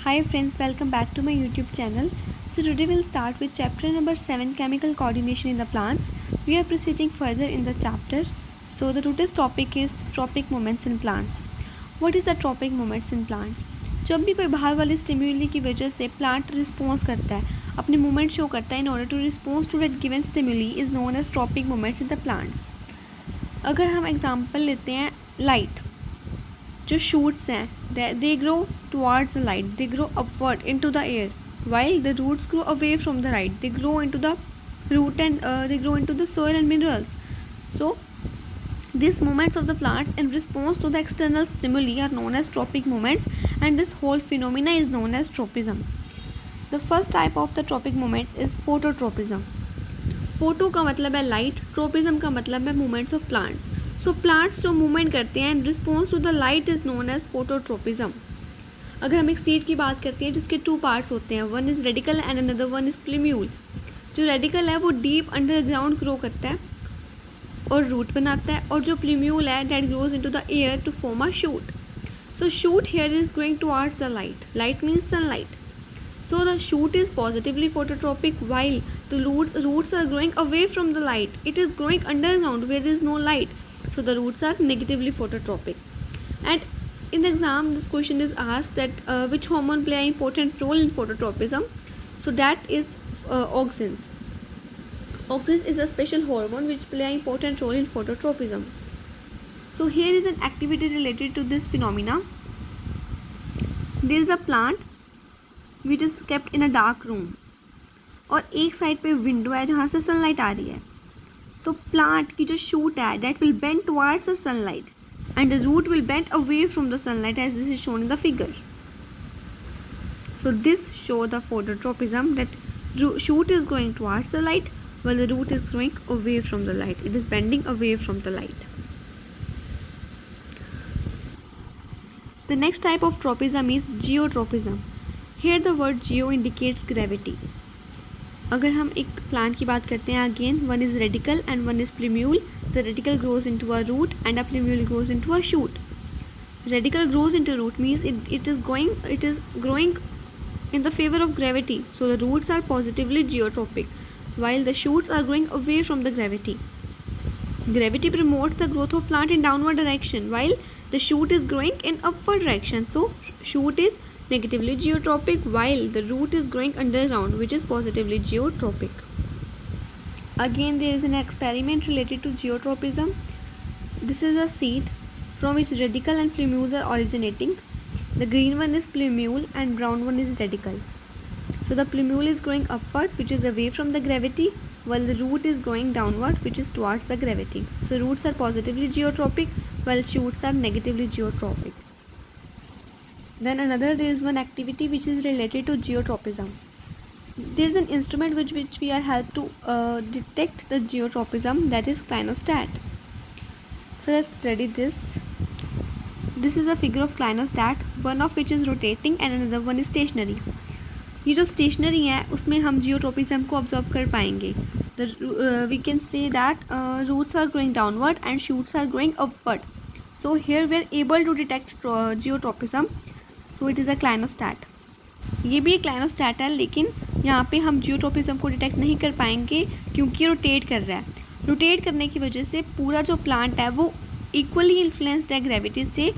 Hi friends, welcome back to my YouTube channel. So today we'll start with chapter number 7, chemical coordination in the plants. We are proceeding further in the chapter. So the today's topic is tropic movements in plants. What is the tropic movements in plants? जब भी कोई बाहर वाले स्टिम्युली की वजह से plant response करता है, अपने मूवमेंट शो करता है in order to response to that given stimuli is known as tropic movements in the plants. अगर हम एग्जांपल लेते हैं लाइट, जो शूट्स हैं they grow towards the light, they grow upward into the air, while the roots grow away from the light, they grow into the root and they grow into the soil and minerals. So these movements of the plants in response to the external stimuli are known as tropic movements, and this whole phenomena is known as tropism. The first type of the tropic movements is phototropism. Photo का मतलब है light, tropism का मतलब है movements of plants. So plants जो movement करते हैं in response to the light is known as phototropism. अगर हम एक सीड की बात करते हैं जिसके टू पार्ट्स होते हैं, one is radicle and another one is plumule. जो रेडिकल है वो डीप अंडरग्राउंड ग्रो करता है और रूट बनाता है, और जो प्लूम्यूल है that grows into the air to form a shoot. So shoot here is going towards the light. Light means sunlight. So the shoot is positively phototropic while the roots are growing away from the light. It is growing underground where there is no light. So the roots are negatively phototropic. And in the exam this question is asked that which hormone play an important role in phototropism. So that is auxins. Auxins is a special hormone which play an important role in phototropism. So here is an activity related to this phenomena. There is a plant which is kept in a dark room, और एक side पे window है जहाँ से sunlight आ रही है. तो plant की जो शूट है that will bend towards the sunlight and the root will bend away from the sunlight as this is shown in the figure. So this show the phototropism that shoot is growing towards the light while the root is growing away from the light. It is bending away from the light. The next type of tropism is geotropism. Here the word geo indicates gravity. अगर हम एक plant की बात करते हैं, again one is radicle and one is plumule. The radicle grows into a root and a plumule grows into a shoot. Radicle grows into root means it is growing in the favor of gravity. So the roots are positively geotropic while the shoots are growing away from the gravity. Gravity promotes the growth of plant in downward direction while the shoot is growing in upward direction. So shoot is negatively geotropic while the root is growing underground which is positively geotropic. Again there is an experiment related to geotropism. This is a seed from which radical and plumule are originating. The green one is plumule and brown one is radical. So the plumule is growing upward which is away from the gravity while the root is growing downward which is towards the gravity. So roots are positively geotropic while shoots are negatively geotropic. Then another, there is one activity which is related to geotropism. There is an instrument which we are helped to detect the geotropism, that is clinostat. So let's study this. This is a figure of clinostat, one of which is rotating and another one is stationary. ये जो stationary है उसमें हम geotropism को observe कर पाएंगे. We can say that roots are growing downward and shoots are growing upward. So here we are able to detect geotropism. So it is a clinostat. ये भी एक क्लाइनोस्टैट है, लेकिन यहाँ पे हम जियोट्रोपिज्म को डिटेक्ट नहीं कर पाएंगे क्योंकि रोटेट कर रहा है. रोटेट करने की वजह से पूरा जो प्लांट है वो इक्वली इन्फ्लुएंस्ड है ग्रेविटी से,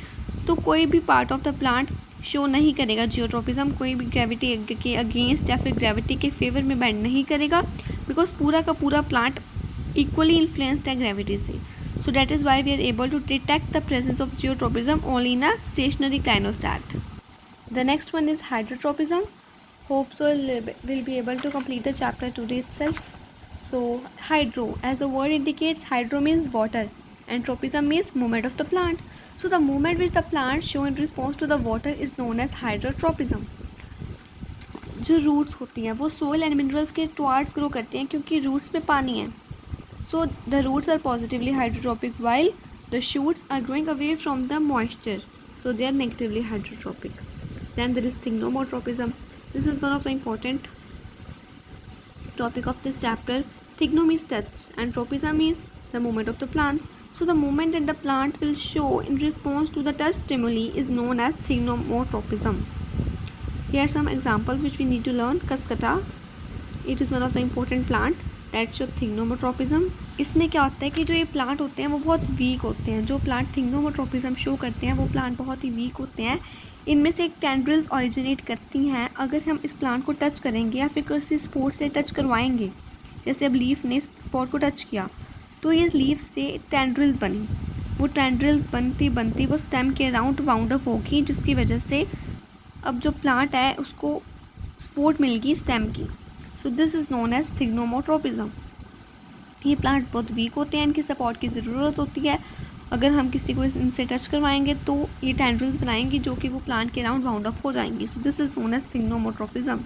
तो कोई भी part of the plant show नहीं करेगा जियोट्रोपिज्म. कोई भी ग्रेविटी के अगेंस्ट या फिर ग्रेविटी के फेवर में बेंड नहीं करेगा, बिकॉज पूरा का पूरा प्लांट इक्वली इन्फ्लुएंस्ड है ग्रेविटी से. So that is why we are able to detect the presence of geotropism only in a stationary clinostat. The next one is hydrotropism. Hope so will be able to complete the chapter today itself. So hydro, as the word indicates, hydro means water and tropism means movement of the plant. So the movement which the plant show in response to the water is known as hydrotropism. जो roots होती हैं वो soil and minerals के towards grow करते हैं क्योंकि roots में पानी है. So the roots are positively hydrotropic while the shoots are growing away from the moisture. So they are negatively hydrotropic. Then there is thigmotropism. This is one of the important topic of this chapter. Thigmo means touch and tropism means the movement of the plants. So the movement that the plant will show in response to the touch stimuli is known as thigmotropism. Here are some examples which we need to learn. Cascata, it is one of the important plant that show थिग्नोमोट्रोपिज्म. इसमें क्या होता है कि जो ये plant होते हैं वो बहुत वीक होते हैं. जो प्लांट थिग्नोमोट्रोपिज्म शो करते हैं वो प्लांट बहुत ही वीक होते हैं. इनमें से एक टेंड्रिल्स ऑरिजिनेट करती हैं. अगर हम इस प्लांट को टच करेंगे या फिर किसी स्पोर्ट से टच करवाएंगे, जैसे अब लीफ ने स्पॉट को टच किया तो ये लीफ से टेंड्रिल्स बनी. वो टेंड्रिल्स बनती बनती वो स्टेम के अराउंड वाउंड अप होगी, जिसकी वजह से अब जो प्लांट है उसको सपोर्ट मिल गई स्टेम की. So this is known as thigmotropism. ये प्लांट्स बहुत वीक होते हैं, इनकी सपोर्ट की ज़रूरत होती है. अगर हम किसी को इनसे टच करवाएंगे तो ये टेंड्रिल्स बनाएंगी जो कि वो प्लांट के अराउंड वाउंड अप हो जाएंगी. So this is known as thigmotropism.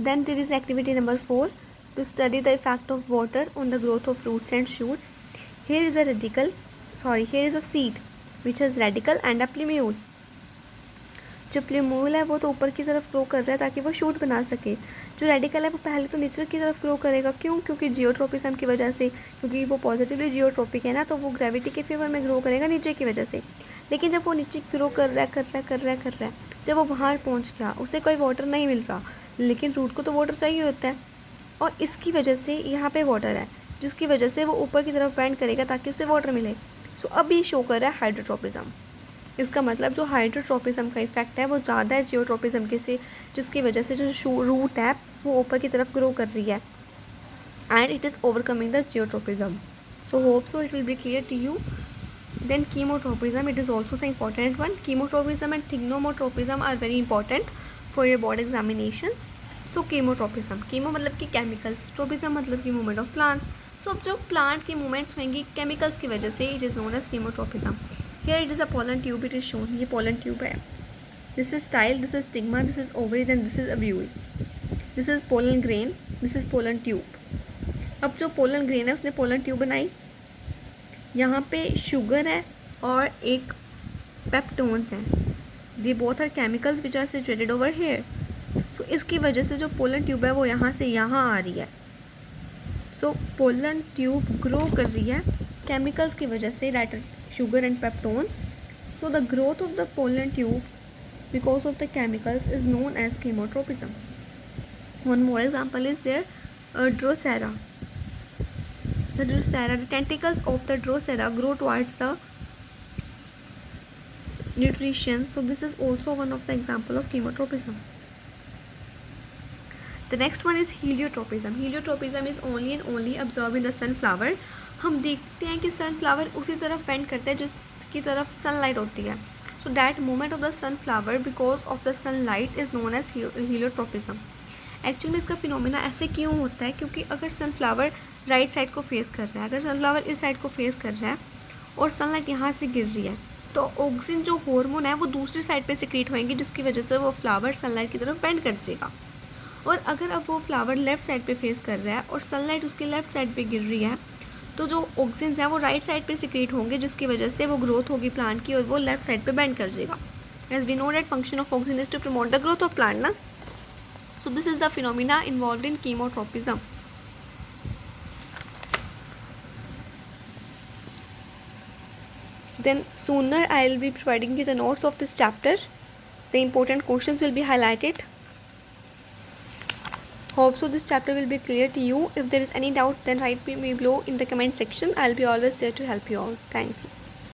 Then there is activity number 4, to study the effect of water on the growth of roots and shoots. Here is a seed which has radicle and a plumule. जो plumule है वो तो ऊपर की तरफ grow कर रहा है ताकि वो शूट बना सके. जो रेडिकल है वो पहले तो नीचे की तरफ ग्रो करेगा. क्यों? क्योंकि जियोट्रोपिज्म की वजह से, क्योंकि वो पॉजिटिवली जियोट्रोपिक है ना, तो वो ग्रेविटी के फेवर में ग्रो करेगा नीचे की वजह से. लेकिन जब वो नीचे ग्रो कर रहा है, जब वो बाहर पहुँच गया, उसे कोई वाटर नहीं मिल रहा, लेकिन रूट को तो वाटर चाहिए होता है और इसकी वजह से यहाँ पे वाटर है, जिसकी वजह से वो ऊपर की तरफ बेंड करेगा ताकि उसे वाटर मिले. सो अब ये शो कर रहा है हाइड्रोट्रोपिज्म. इसका मतलब जो हाइड्रोट्रोपिज्म का इफेक्ट है वो ज़्यादा है जियोट्रोपिज्म के से, जिसकी वजह से जो रूट है वो ऊपर की तरफ ग्रो कर रही है and it is overcoming the geotropism. So hope so it will be clear to you. Then chemotrophism, it is also the important one. Chemotrophism and थिग्नोमोट्रोपिज्म are very important for your board examinations. So chemotrophism, chemo मतलब कि chemicals, tropism मतलब कि movement of plants. So अब जो plant की movements होंगी chemicals की वजह से, it is known as chemotrophism. Here it is a pollen tube, it is shown. ये pollen tube है. This is style, this is stigma, this is ovary, then this is ovule. This is pollen grain, this is pollen tube. अब जो pollen grain है उसने pollen tube बनाई. यहाँ पे sugar है और एक पेप्टोन्स हैं. They both are chemicals which are situated over here. So इसकी वजह से जो पोलन ट्यूब है वो यहाँ से यहाँ आ रही है. सो पोलन ट्यूब ग्रो कर रही है केमिकल्स की वजह से, that sugar and peptones. So the growth of the pollen tube because of the chemicals is known as chemotrophism. One more example is there Drosera. The Drosera, the tentacles of the Drosera grow towards the nutrition. So this is also one of the example of chemotrophism. The next one is heliotropism. Heliotropism is only and only observed in the sunflower. हम देखते हैं कि sunflower उसी तरफ bend करता है जिसकी तरफ सनलाइट होती है. So that movement of the sunflower because of the sunlight is known as heliotropism. Actually में इसका फिनोमिना ऐसे क्यों होता है? क्योंकि अगर सनफ्लावर राइट साइड को फेस कर रहा है, अगर सनफ्लावर इस साइड को फेस कर रहा है और सनलाइट यहाँ से गिर रही है, तो ऑक्सीजन जो हार्मोन है वो दूसरी साइड पे सिक्रीट होंगी, जिसकी वजह से वो फ्लावर सनलाइट की तरफ बेंड कर जाएगा. और अगर अब वो फ्लावर लेफ़्ट साइड पे फेस कर रहा है और सनलाइट उसकी लेफ़्ट साइड पे गिर रही है, तो जो ऑक्सीजन है वो राइट साइड पे सिक्रीट होंगे, जिसकी वजह से वो ग्रोथ होगी प्लांट की और वो लेफ्ट साइड पे बेंड कर जाएगा. As we know that function of oxygen is to promote the growth of plant ना. So this is the phenomena involved in chemotropism. Then sooner I will be providing you the notes of this chapter. The important questions will be highlighted. Hope so this chapter will be clear to you. If there is any doubt, then write me below in the comment section. I will be always there to help you all. Thank you.